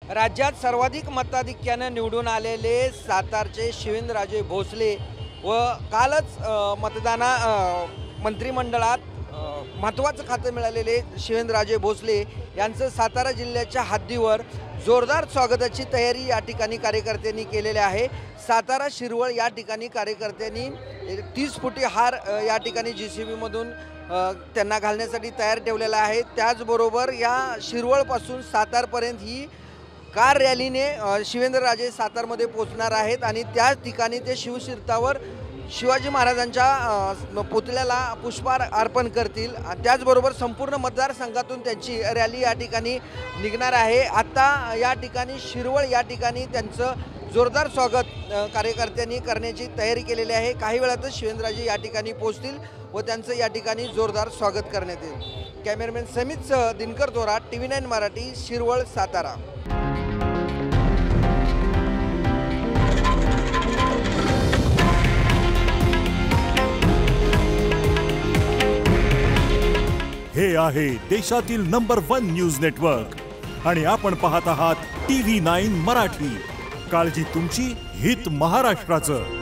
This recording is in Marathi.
राज्यात सर्वाधिक मताधिक्याने निवडून आलेले सातारचे शिवेंद्रराजे भोसले व कालच मंत्रिमंडळात महत्त्वाचं खातं मिळालेले शिवेंद्रराजे भोसले यांचं सातारा जिल्ह्याच्या हद्दीवर जोरदार स्वागताची तयारी या ठिकाणी कार्यकर्त्यांनी केलेली आहे। सातारा शिरवळ या ठिकाणी कार्यकर्त्यांनी 30 फुटी हार या ठिकाणी JCB मधून त्यांना घालण्यासाठी तयार ठेवलेला आहे। त्याचबरोबर या शिरवळपासून सातारपर्यंत ही कार रॅलीने शिवेंद्रराजे सातारमध्ये पोहोचणार आहेत आणि त्याच ठिकाणी ते शिवतीर्थावर शिवाजी महाराजांच्या पुतळ्याला पुष्पहार अर्पण करतील। त्याचबरोबर संपूर्ण मतदारसंघातून त्यांची रॅली या ठिकाणी निघणार आहे। आता या ठिकाणी शिरवळ या ठिकाणी त्यांचं जोरदार स्वागत कार्यकर्त्यांनी करण्याची तयारी केलेली आहे। काही वेळातच शिवेंद्रराजे या ठिकाणी पोहोचतील व त्यांचं या ठिकाणी जोरदार स्वागत करण्यात येईल। कॅमेरामॅन समितसह दिनकर तोरा, TV9 मराठी, शिरवळ, सातारा। हे आहे देशातील नंबर 1 न्यूज नेटवर्क आणि आपण पाहत आहात TV9 मराठी। काळजी तुमची, हित महाराष्ट्राचं।